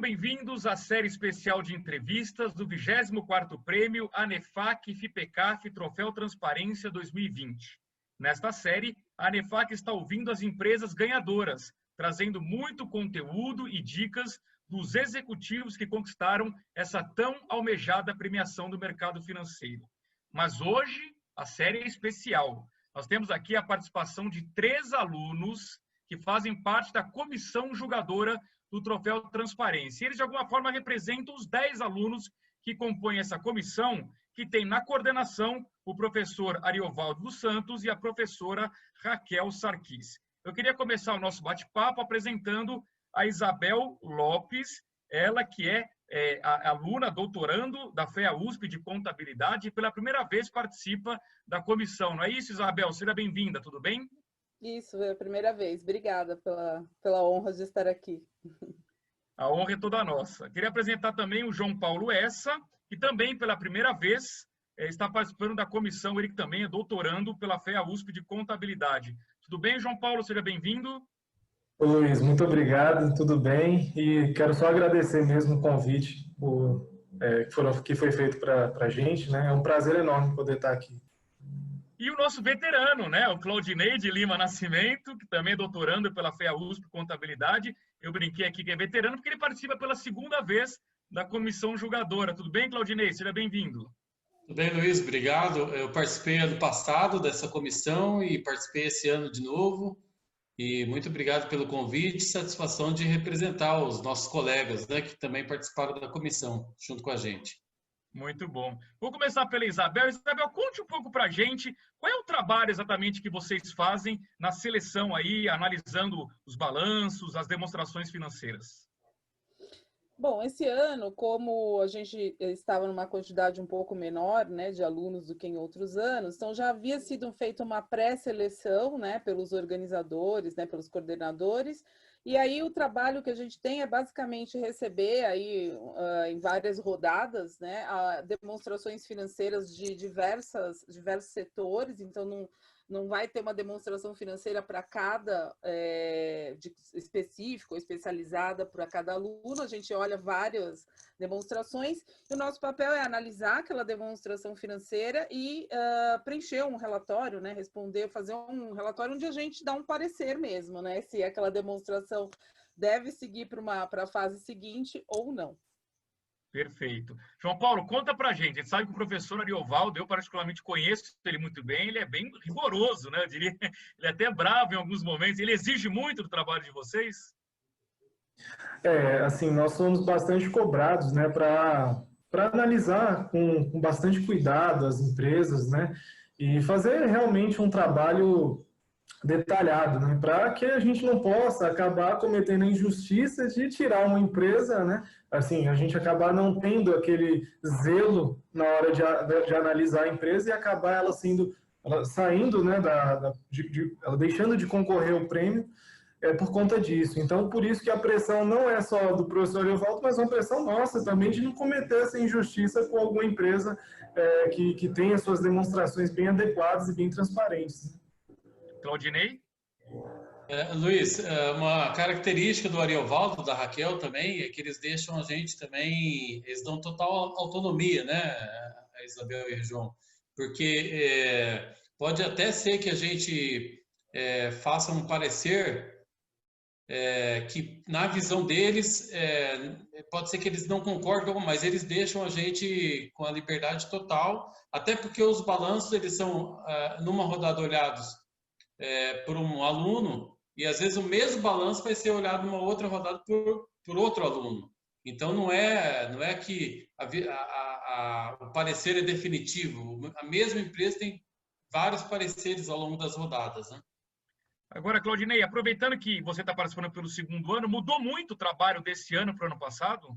bem-vindos à série especial de entrevistas do 24º Prêmio ANEFAC FIPECAF Troféu Transparência 2020. Nesta série, a ANEFAC está ouvindo as empresas ganhadoras, trazendo muito conteúdo e dicas dos executivos que conquistaram essa tão almejada premiação do mercado financeiro. Mas hoje, a série é especial. Nós temos aqui a participação de 3 alunos que fazem parte da comissão julgadora do Troféu Transparência. Eles, de alguma forma, representam os 10 alunos que compõem essa comissão, que tem na coordenação o professor Ariovaldo dos Santos e a professora Raquel Sarquis. Eu queria começar o nosso bate-papo apresentando a Isabel Lopes, ela que é a aluna doutorando da FEA-USP de Contabilidade e pela primeira vez participa da comissão. Não é isso, Isabel? Seja bem-vinda, tudo bem? Isso, é a primeira vez. Obrigada pela honra de estar aqui. A honra é toda nossa. Queria apresentar também o João Paulo Essa, que também pela primeira vez está participando da comissão, ele que também é doutorando pela FEA-USP de Contabilidade. Tudo bem, João Paulo? Seja bem-vindo. Ô, Luiz, muito obrigado, tudo bem? E quero só agradecer mesmo o convite que foi feito para a gente, né? É um prazer enorme poder estar aqui. E o nosso veterano, né? O Claudinei de Lima Nascimento, que também é doutorando pela FEA-USP Contabilidade. Eu brinquei aqui que é veterano porque ele participa pela segunda vez da comissão julgadora. Tudo bem, Claudinei? Seja bem-vindo. Tudo bem, Luiz? Obrigado. Eu participei ano passado dessa comissão e participei esse ano de novo. E muito obrigado pelo convite, satisfação de representar os nossos colegas, né, que também participaram da comissão, junto com a gente. Muito bom. Vou começar pela Isabel. Isabel, conte um pouco para a gente qual é o trabalho exatamente que vocês fazem na seleção aí, analisando os balanços, as demonstrações financeiras. Bom, esse ano, como a gente estava numa quantidade um pouco menor, né, de alunos do que em outros anos, então já havia sido feita uma pré-seleção, né, pelos organizadores, né, pelos coordenadores, e aí o trabalho que a gente tem é basicamente receber aí em várias rodadas, né, demonstrações financeiras de diversos setores, então não vai ter uma demonstração financeira para cada específico, especializada para cada aluno. A gente olha várias demonstrações e o nosso papel é analisar aquela demonstração financeira e preencher um relatório, né? Fazer um relatório onde a gente dá um parecer mesmo, né? Se aquela demonstração deve seguir para a fase seguinte ou não. Perfeito. João Paulo, conta pra gente. A gente sabe que o professor Ariovaldo, eu particularmente conheço ele muito bem, ele é bem rigoroso, né? Eu diria, ele é até bravo em alguns momentos. Ele exige muito do trabalho de vocês? Assim, nós somos bastante cobrados, né, para analisar com bastante cuidado as empresas, né, e fazer realmente um trabalho detalhado, né, para que a gente não possa acabar cometendo a injustiça de tirar uma empresa, né, assim, a gente acabar não tendo aquele zelo na hora de analisar a empresa e acabar ela saindo, né, ela deixando de concorrer ao prêmio por conta disso. Então, por isso que a pressão não é só do professor Ariovaldo, mas uma pressão nossa também de não cometer essa injustiça com alguma empresa que tenha suas demonstrações bem adequadas e bem transparentes. Claudinei? Luiz, uma característica do Ariovaldo, da Raquel também, é que eles deixam a gente também, eles dão total autonomia, né, a Isabel e o João, porque pode até ser que a gente faça um parecer que na visão deles, pode ser que eles não concordam, mas eles deixam a gente com a liberdade total, até porque os balanços, eles são, numa rodada, olhados por um aluno, e às vezes o mesmo balanço vai ser olhado numa outra rodada por outro aluno. Então, não é que o parecer é definitivo. A mesma empresa tem vários pareceres ao longo das rodadas, né? Agora, Claudinei, aproveitando que você está participando pelo segundo ano, mudou muito o trabalho desse ano para o ano passado?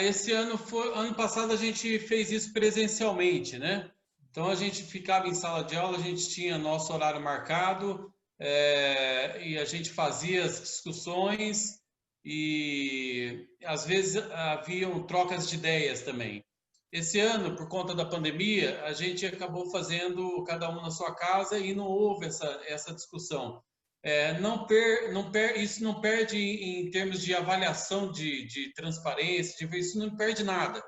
Esse ano ano passado a gente fez isso presencialmente, né? Então a gente ficava em sala de aula, a gente tinha nosso horário marcado e a gente fazia as discussões e às vezes haviam trocas de ideias também. Esse ano, por conta da pandemia, a gente acabou fazendo cada um na sua casa e não houve essa discussão. isso não perde em termos de avaliação de transparência, isso não perde nada.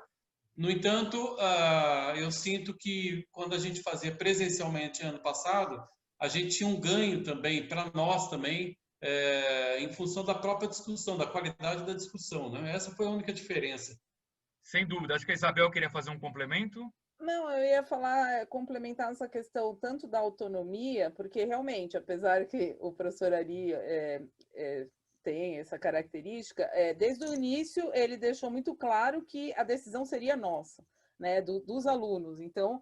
No entanto, eu sinto que quando a gente fazia presencialmente ano passado, a gente tinha um ganho também, para nós também, em função da própria discussão, da qualidade da discussão, né? Essa foi a única diferença. Sem dúvida. Acho que a Isabel queria fazer um complemento. Não, eu ia falar, complementar essa questão tanto da autonomia, porque realmente, apesar que o professor Ari tem essa característica, desde o início ele deixou muito claro que a decisão seria nossa, né, dos alunos. Então,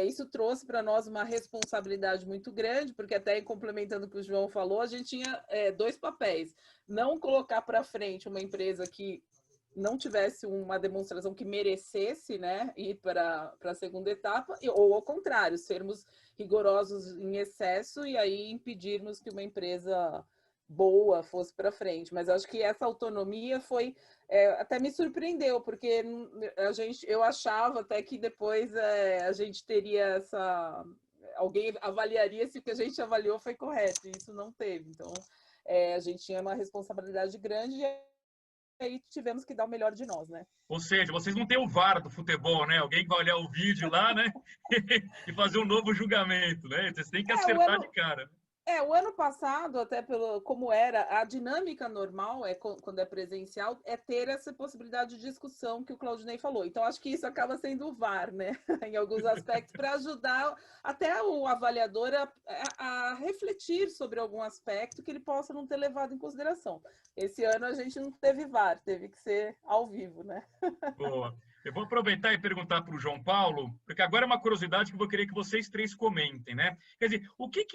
isso trouxe para nós uma responsabilidade muito grande, porque até complementando o que o João falou, a gente tinha dois papéis. Não colocar para frente uma empresa que não tivesse uma demonstração que merecesse, né, ir para a segunda etapa, ou ao contrário, sermos rigorosos em excesso e aí impedirmos que uma empresa boa fosse para frente. Mas acho que essa autonomia foi até me surpreendeu, porque eu achava até que depois a gente teria alguém avaliaria se o que a gente avaliou foi correto, e isso não teve. Então a gente tinha uma responsabilidade grande e aí tivemos que dar o melhor de nós, né? Ou seja, vocês não têm o VAR do futebol, né? Alguém que vai olhar o vídeo lá, né? E fazer um novo julgamento, né? Vocês têm que acertar de cara. O ano passado, até como era, a dinâmica normal, quando é presencial, é ter essa possibilidade de discussão que o Claudinei falou. Então, acho que isso acaba sendo o VAR, né? Em alguns aspectos, para ajudar até o avaliador a refletir sobre algum aspecto que ele possa não ter levado em consideração. Esse ano a gente não teve VAR, teve que ser ao vivo, né? Boa. Eu vou aproveitar e perguntar para o João Paulo, porque agora é uma curiosidade que eu vou querer que vocês três comentem, né? Quer dizer, o que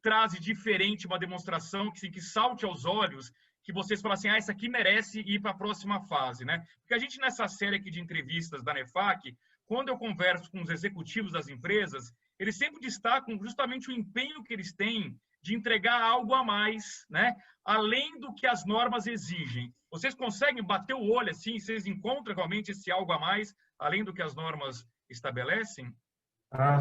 traz de diferente uma demonstração que salte aos olhos, que vocês falam assim, isso aqui merece ir para a próxima fase, né? Porque a gente, nessa série aqui de entrevistas da NEFAC, quando eu converso com os executivos das empresas, eles sempre destacam justamente o empenho que eles têm de entregar algo a mais, né? Além do que as normas exigem. Vocês conseguem bater o olho assim? Vocês encontram realmente esse algo a mais, além do que as normas estabelecem?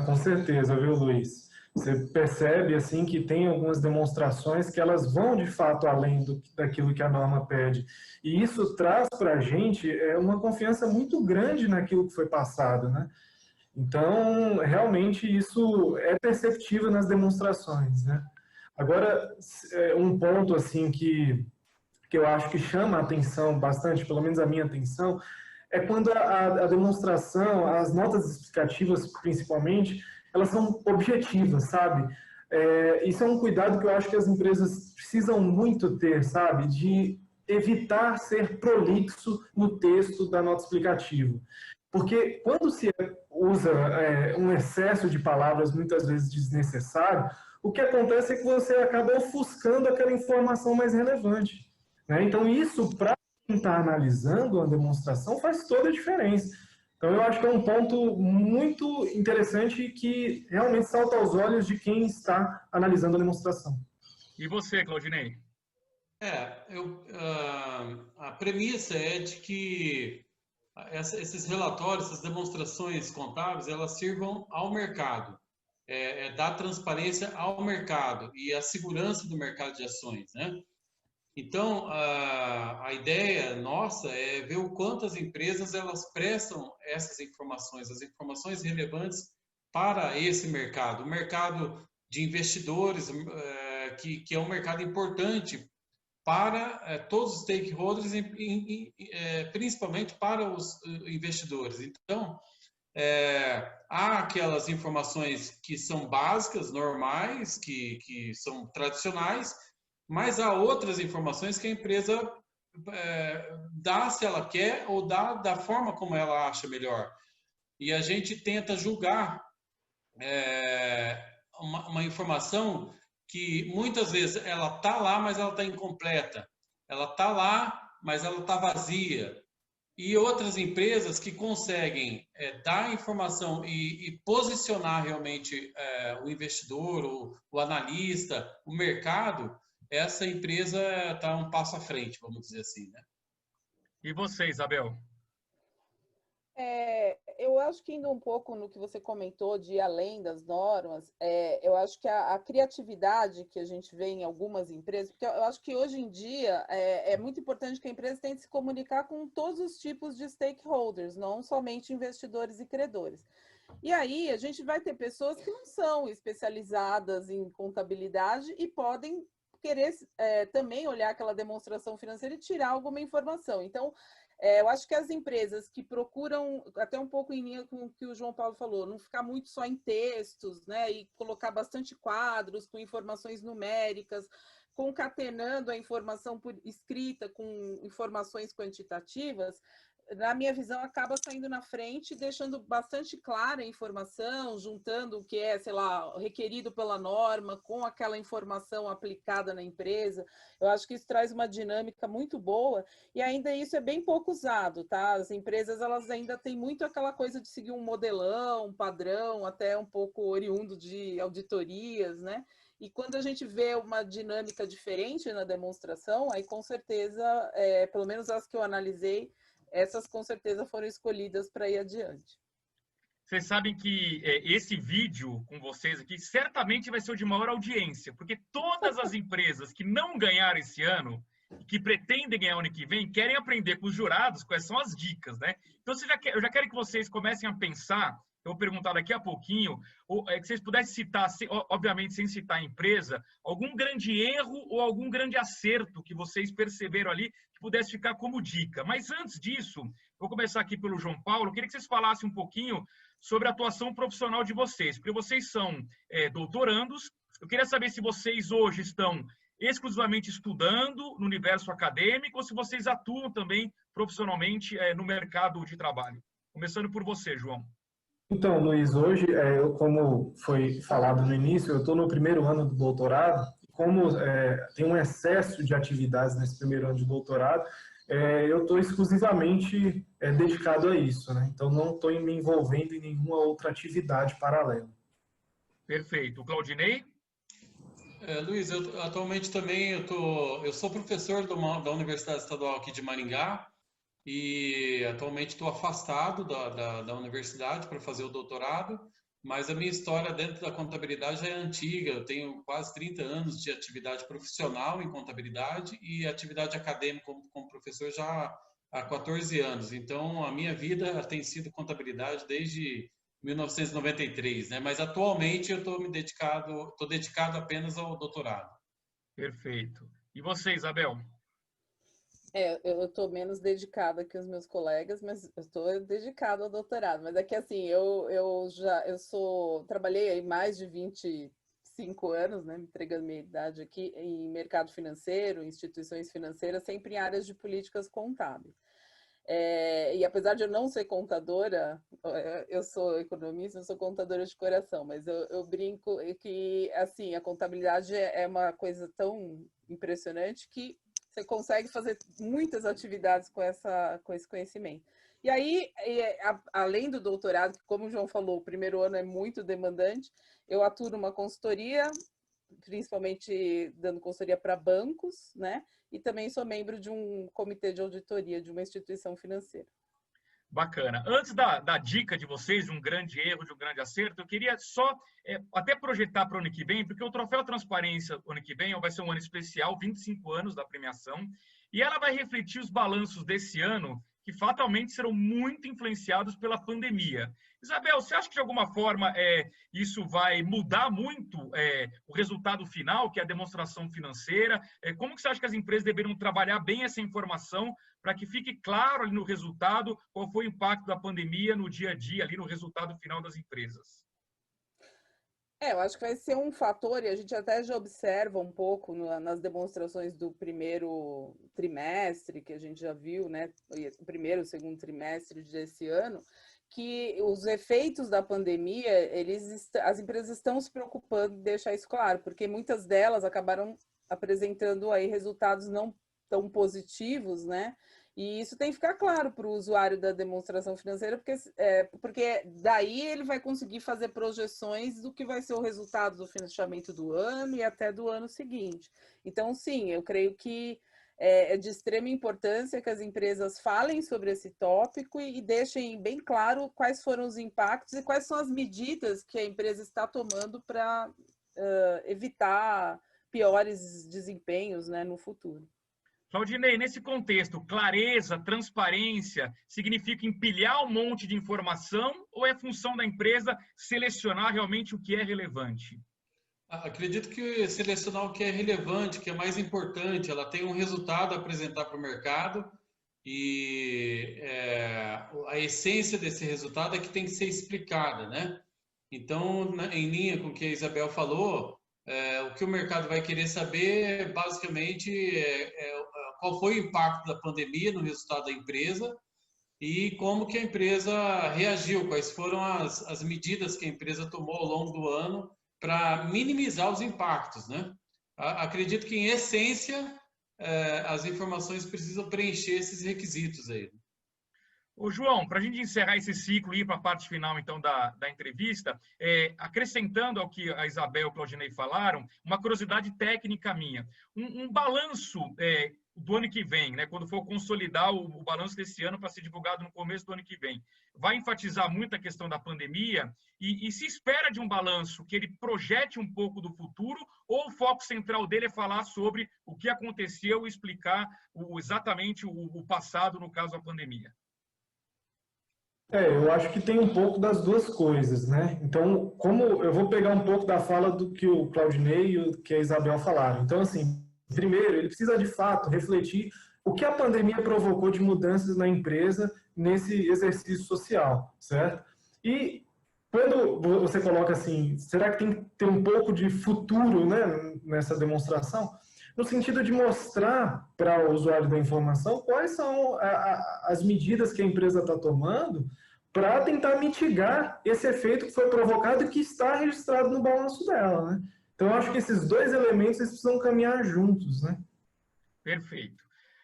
Com certeza, viu, Luiz? Você percebe assim que tem algumas demonstrações que elas vão de fato além daquilo que a norma pede. E isso traz para a gente uma confiança muito grande naquilo que foi passado, né? Então, realmente isso é perceptível nas demonstrações, né? Agora, um ponto assim que eu acho que chama a atenção bastante, pelo menos a minha atenção, é quando a demonstração, as notas explicativas, principalmente, elas são objetivas, sabe? Isso é um cuidado que eu acho que as empresas precisam muito ter, sabe? De evitar ser prolixo no texto da nota explicativa. Porque quando se usa um excesso de palavras, muitas vezes desnecessário, o que acontece é que você acaba ofuscando aquela informação mais relevante, né? Então, isso, para quem está analisando a demonstração, faz toda a diferença. Então, eu acho que é um ponto muito interessante que realmente salta aos olhos de quem está analisando a demonstração. E você, Claudinei? A premissa é de que esses relatórios, essas demonstrações contábeis, elas sirvam ao mercado, dar transparência ao mercado e a segurança do mercado de ações, né? Então, a ideia nossa é ver o quanto as empresas elas prestam essas informações, as informações relevantes para esse mercado, o mercado de investidores, que é um mercado importante para todos os stakeholders, principalmente para os investidores. Então, há aquelas informações que são básicas, normais, que são tradicionais, mas há outras informações que a empresa dá se ela quer ou dá da forma como ela acha melhor. E a gente tenta julgar uma informação que muitas vezes ela está lá, mas ela está incompleta. Ela está lá, mas ela está vazia. E outras empresas que conseguem dar informação e posicionar realmente o investidor, o analista, o mercado, essa empresa está um passo à frente, vamos dizer assim, né? E você, Isabel? Eu acho que indo um pouco no que você comentou de ir além das normas, eu acho que a criatividade que a gente vê em algumas empresas, porque eu acho que hoje em dia é muito importante que a empresa tente se comunicar com todos os tipos de stakeholders, não somente investidores e credores. E aí a gente vai ter pessoas que não são especializadas em contabilidade e podem querer também olhar aquela demonstração financeira e tirar alguma informação. Então, eu acho que as empresas que procuram, até um pouco em linha com o que o João Paulo falou, não ficar muito só em textos, né, e colocar bastante quadros com informações numéricas, concatenando a informação por escrita com informações quantitativas, na minha visão, acaba saindo na frente, deixando bastante clara a informação, juntando o que é, sei lá, requerido pela norma com aquela informação aplicada na empresa. Eu acho que isso traz uma dinâmica muito boa e ainda isso é bem pouco usado, tá? As empresas, elas ainda têm muito aquela coisa de seguir um modelão, um padrão, até um pouco oriundo de auditorias, né? E quando a gente vê uma dinâmica diferente na demonstração, aí com certeza, pelo menos as que eu analisei, essas com certeza foram escolhidas para ir adiante. Vocês sabem que esse vídeo com vocês aqui certamente vai ser o de maior audiência, porque todas as empresas que não ganharam esse ano e que pretendem ganhar o ano que vem querem aprender com os jurados quais são as dicas, né? Então, eu já quero que vocês comecem a pensar. Eu vou perguntar daqui a pouquinho, que vocês pudessem citar, obviamente sem citar a empresa, algum grande erro ou algum grande acerto que vocês perceberam ali que pudesse ficar como dica. Mas antes disso, vou começar aqui pelo João Paulo, eu queria que vocês falassem um pouquinho sobre a atuação profissional de vocês, porque vocês são doutorandos. Eu queria saber se vocês hoje estão exclusivamente estudando no universo acadêmico ou se vocês atuam também profissionalmente no mercado de trabalho. Começando por você, João. Então, Luiz, hoje, como foi falado no início, eu estou no primeiro ano do doutorado. Como tem um excesso de atividades nesse primeiro ano de doutorado, eu estou exclusivamente dedicado a isso, né? Então, não estou me envolvendo em nenhuma outra atividade paralela. Perfeito. Claudinei? Luiz, atualmente também eu sou professor da Universidade Estadual aqui de Maringá, e atualmente estou afastado da universidade para fazer o doutorado, mas a minha história dentro da contabilidade é antiga. Eu tenho quase 30 anos de atividade profissional em contabilidade e atividade acadêmica como professor já há 14 anos. Então, a minha vida tem sido contabilidade desde 1993, né? Mas atualmente eu estou dedicado apenas ao doutorado. Perfeito. E você, Isabel? Eu estou menos dedicada que os meus colegas, mas eu estou dedicada ao doutorado. Mas é que assim, trabalhei aí mais de 25 anos, né, me entregando minha idade aqui, em mercado financeiro, instituições financeiras, sempre em áreas de políticas contábeis. E apesar de eu não ser contadora, eu sou economista, eu sou contadora de coração, mas eu brinco que assim, a contabilidade é uma coisa tão impressionante que você consegue fazer muitas atividades com esse conhecimento. E aí, além do doutorado, que como o João falou, o primeiro ano é muito demandante, eu atuo numa consultoria, principalmente dando consultoria para bancos, né? E também sou membro de um comitê de auditoria de uma instituição financeira. Bacana. Antes da dica de vocês, de um grande erro, de um grande acerto, eu queria só até projetar para o ano que vem, porque o Troféu Transparência, o ano que vem, vai ser um ano especial, 25 anos da premiação, e ela vai refletir os balanços desse ano, que fatalmente serão muito influenciados pela pandemia. Isabel, você acha que de alguma forma isso vai mudar muito o resultado final, que é a demonstração financeira? Como que você acha que as empresas deveriam trabalhar bem essa informação para que fique claro ali no resultado qual foi o impacto da pandemia no dia a dia, ali no resultado final das empresas? Eu acho que vai ser um fator, e a gente até já observa um pouco nas demonstrações do primeiro trimestre, que a gente já viu, né? O primeiro e o segundo trimestre desse ano, que os efeitos da pandemia, as empresas estão se preocupando em deixar isso claro, porque muitas delas acabaram apresentando aí resultados não tão positivos, né? E isso tem que ficar claro para o usuário da demonstração financeira, porque daí ele vai conseguir fazer projeções do que vai ser o resultado do fechamento do ano e até do ano seguinte. Então, sim, eu creio que é de extrema importância que as empresas falem sobre esse tópico e deixem bem claro quais foram os impactos e quais são as medidas que a empresa está tomando para evitar piores desempenhos, né, no futuro. Claudinei, nesse contexto, clareza, transparência, significa empilhar um monte de informação ou é função da empresa selecionar realmente o que é relevante? Acredito que selecionar o que é relevante, o que é mais importante, ela tem um resultado a apresentar para o mercado e a essência desse resultado é que tem que ser explicada, né? Então, em linha com o que a Isabel falou, o que o mercado vai querer saber, basicamente, qual foi o impacto da pandemia no resultado da empresa e como que a empresa reagiu, quais foram as medidas que a empresa tomou ao longo do ano para minimizar os impactos, né? Acredito que, em essência, as informações precisam preencher esses requisitos aí. Ô, João, para a gente encerrar esse ciclo e ir para a parte final, então, da entrevista, acrescentando ao que a Isabel e o Claudinei falaram, uma curiosidade técnica minha. Um balanço do ano que vem, né, quando for consolidar o balanço desse ano para ser divulgado no começo do ano que vem, vai enfatizar muito a questão da pandemia e se espera de um balanço que ele projete um pouco do futuro ou o foco central dele é falar sobre o que aconteceu e explicar exatamente o passado, no caso, a pandemia? Eu acho que tem um pouco das duas coisas, né? Então, como eu vou pegar um pouco da fala do que o Claudinei e o que a Isabel falaram. Então, assim, primeiro, ele precisa de fato refletir o que a pandemia provocou de mudanças na empresa nesse exercício social, certo? E quando você coloca assim, será que tem que ter um pouco de futuro, né, nessa demonstração? No sentido de mostrar para o usuário da informação quais são as medidas que a empresa está tomando para tentar mitigar esse efeito que foi provocado e que está registrado no balanço dela, né? Então, eu acho que esses dois elementos eles precisam caminhar juntos, né? Perfeito.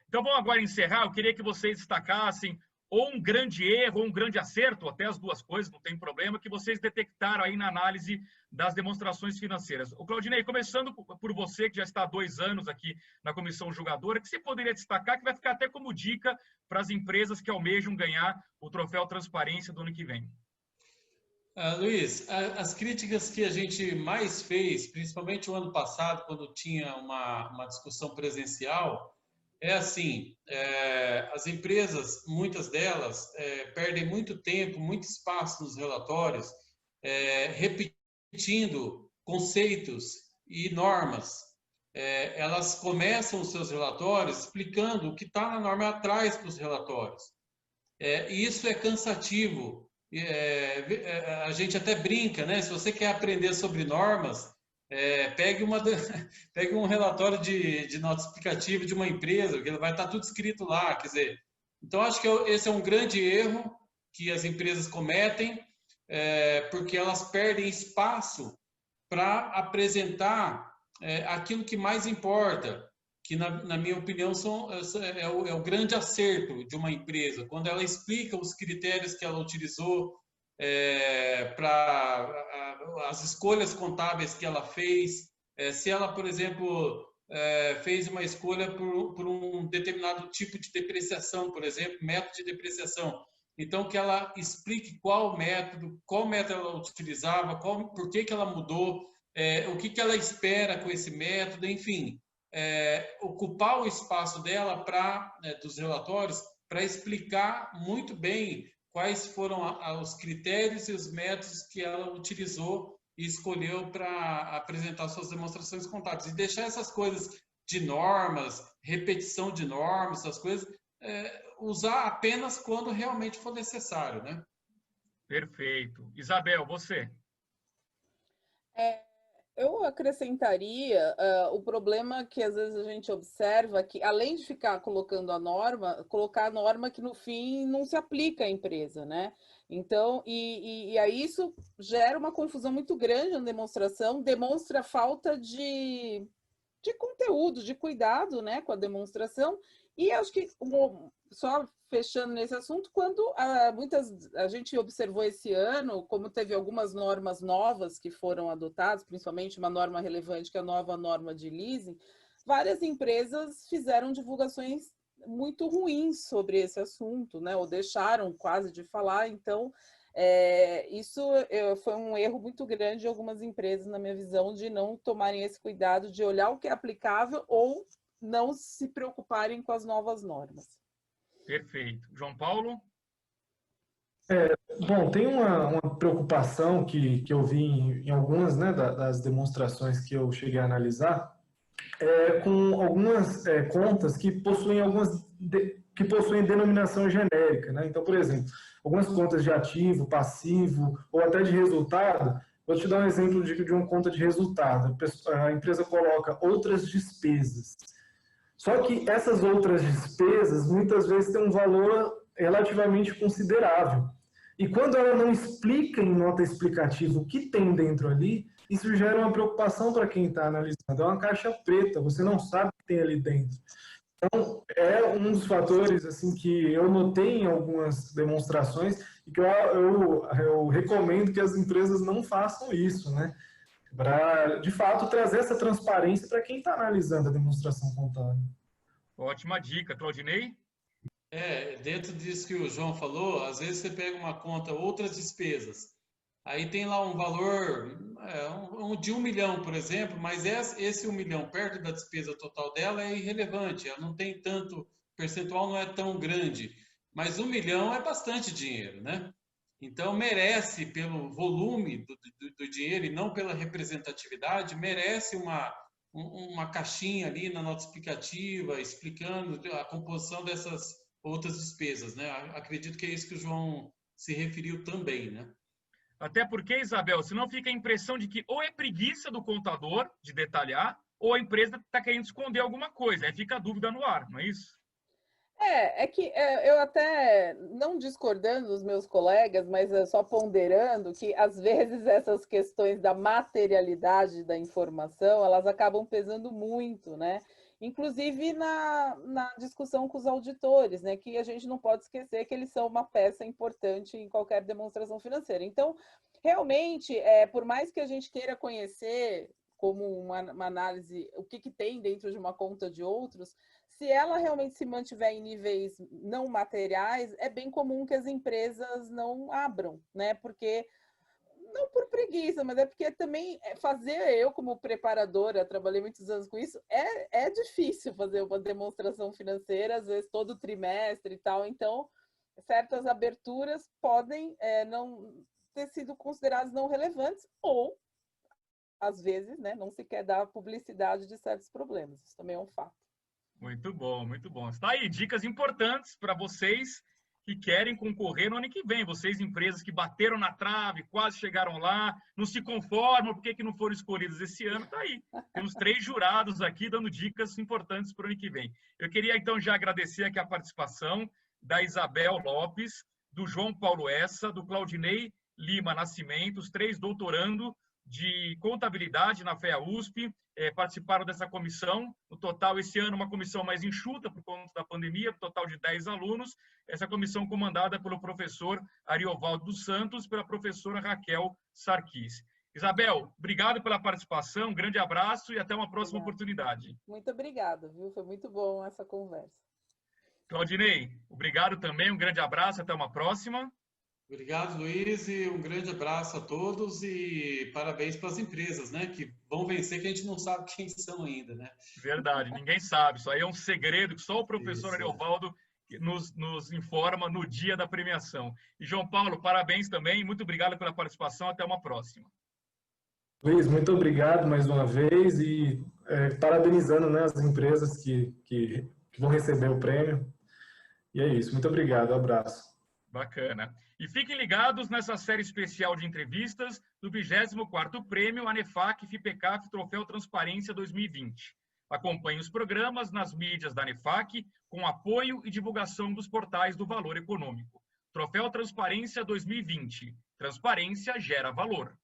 Então, vamos agora encerrar. Eu queria que vocês destacassem ou um grande erro, ou um grande acerto, até as duas coisas, não tem problema, que vocês detectaram aí na análise das demonstrações financeiras. O Claudinei, começando por você, que já está há 2 anos aqui na comissão julgadora, que você poderia destacar, que vai ficar até como dica para as empresas que almejam ganhar o troféu Transparência do ano que vem. Luiz, as críticas que a gente mais fez, principalmente o ano passado, quando tinha uma discussão presencial, assim, as empresas, muitas delas, perdem muito tempo, muito espaço nos relatórios, repetindo conceitos e normas. Elas começam os seus relatórios explicando o que está na norma atrás dos relatórios. E isso é cansativo. A gente até brinca, né? Se você quer aprender sobre normas, pegue um relatório de nota explicativa de uma empresa, que vai estar tudo escrito lá. Quer dizer, então acho que esse é um grande erro que as empresas cometem, porque elas perdem espaço para apresentar aquilo que mais importa, que na minha opinião é o grande acerto de uma empresa, quando ela explica os critérios que ela utilizou para as escolhas contábeis que ela fez, se ela, por exemplo, fez uma escolha por um determinado tipo de depreciação, por exemplo, método de depreciação. Então, que ela explique qual método ela utilizava, por que ela mudou, o que ela espera com esse método, enfim. Ocupar o espaço dela dos relatórios para explicar muito bem quais foram os critérios e os métodos que ela utilizou e escolheu para apresentar suas demonstrações contábeis. E deixar essas coisas de normas, repetição de normas, essas coisas, usar apenas quando realmente for necessário, né? Perfeito. Isabel, você? Eu acrescentaria o problema que às vezes a gente observa que, além de ficar colocando a norma, colocar a norma que no fim não se aplica à empresa, né? Então, e aí isso gera uma confusão muito grande na demonstração, demonstra falta de conteúdo, de cuidado, né, com a demonstração. E acho que, só fechando nesse assunto, quando a gente observou esse ano, como teve algumas normas novas que foram adotadas, principalmente uma norma relevante, que é a nova norma de leasing, várias empresas fizeram divulgações muito ruins sobre esse assunto, né? Ou deixaram quase de falar. Então, isso foi um erro muito grande de algumas empresas, na minha visão, de não tomarem esse cuidado de olhar o que é aplicável ou não se preocuparem com as novas normas. Perfeito. João Paulo? Bom, tem uma preocupação que eu vi em algumas, né, das demonstrações que eu cheguei a analisar, com algumas contas que possuem que possuem denominação genérica, né? Então, por exemplo, algumas contas de ativo, passivo ou até de resultado. Vou te dar um exemplo de uma conta de resultado. A empresa coloca outras despesas. Só que essas outras despesas muitas vezes têm um valor relativamente considerável. E quando ela não explica em nota explicativa o que tem dentro ali, isso gera uma preocupação para quem está analisando. É uma caixa preta, você não sabe o que tem ali dentro. Então, é um dos fatores assim, que eu notei em algumas demonstrações e que eu recomendo que as empresas não façam isso, né? Para, de fato, trazer essa transparência para quem está analisando a demonstração contábil. Ótima dica. Claudinei? Dentro disso que o João falou, às vezes você pega uma conta, outras despesas, aí tem lá um valor de 1 milhão, por exemplo, mas esse 1 milhão perto da despesa total dela é irrelevante, ela não tem tanto, o percentual não é tão grande, mas 1 milhão é bastante dinheiro, né? Então merece, pelo volume do dinheiro e não pela representatividade, merece uma caixinha ali na nota explicativa, explicando a composição dessas outras despesas, né? Acredito que é isso que o João se referiu também, né? Até porque, Isabel, senão fica a impressão de que ou é preguiça do contador de detalhar, ou a empresa está querendo esconder alguma coisa. Aí fica a dúvida no ar, não é isso? Eu até, não discordando dos meus colegas, mas só ponderando que, às vezes, essas questões da materialidade da informação, elas acabam pesando muito, né? Inclusive na discussão com os auditores, né? Que a gente não pode esquecer que eles são uma peça importante em qualquer demonstração financeira. Então, realmente, por mais que a gente queira conhecer como uma análise, o que tem dentro de uma conta de outros, se ela realmente se mantiver em níveis não materiais, é bem comum que as empresas não abram, né? Porque, não por preguiça, mas é porque também eu como preparadora, trabalhei muitos anos com isso, é difícil fazer uma demonstração financeira, às vezes todo trimestre e tal, então certas aberturas podem não ter sido consideradas não relevantes ou, às vezes, né, não se quer dar publicidade de certos problemas. Isso também é um fato. Muito bom, muito bom. Está aí, dicas importantes para vocês que querem concorrer no ano que vem. Vocês, empresas que bateram na trave, quase chegaram lá, não se conformam, por que não foram escolhidas esse ano? Está aí. Temos 3 jurados aqui dando dicas importantes para o ano que vem. Eu queria, então, já agradecer aqui a participação da Isabel Lopes, do João Paulo Essa, do Claudinei Lima Nascimento, os 3 doutorando de contabilidade na FEA USP, participaram dessa comissão. No total, esse ano, uma comissão mais enxuta por conta da pandemia, total de 10 alunos. Essa comissão comandada pelo professor Ariovaldo dos Santos e pela professora Raquel Sarquis. Isabel, obrigado pela participação, um grande abraço e até uma próxima oportunidade. Muito obrigada, viu? Foi muito bom essa conversa. Claudinei, obrigado também, um grande abraço, até uma próxima. Obrigado, Luiz, e um grande abraço a todos e parabéns para as empresas, né, que vão vencer, que a gente não sabe quem são ainda, né? Verdade, ninguém sabe, isso aí é um segredo que só o professor Ariovaldo nos informa no dia da premiação. E João Paulo, parabéns também, muito obrigado pela participação, até uma próxima. Luiz, muito obrigado mais uma vez e parabenizando, né, as empresas que vão receber o prêmio. E é isso, muito obrigado, um abraço. Bacana. E fiquem ligados nessa série especial de entrevistas do 24º Prêmio ANEFAC FIPECAF Troféu Transparência 2020. Acompanhe os programas nas mídias da ANEFAC com apoio e divulgação dos portais do Valor Econômico. Troféu Transparência 2020. Transparência gera valor.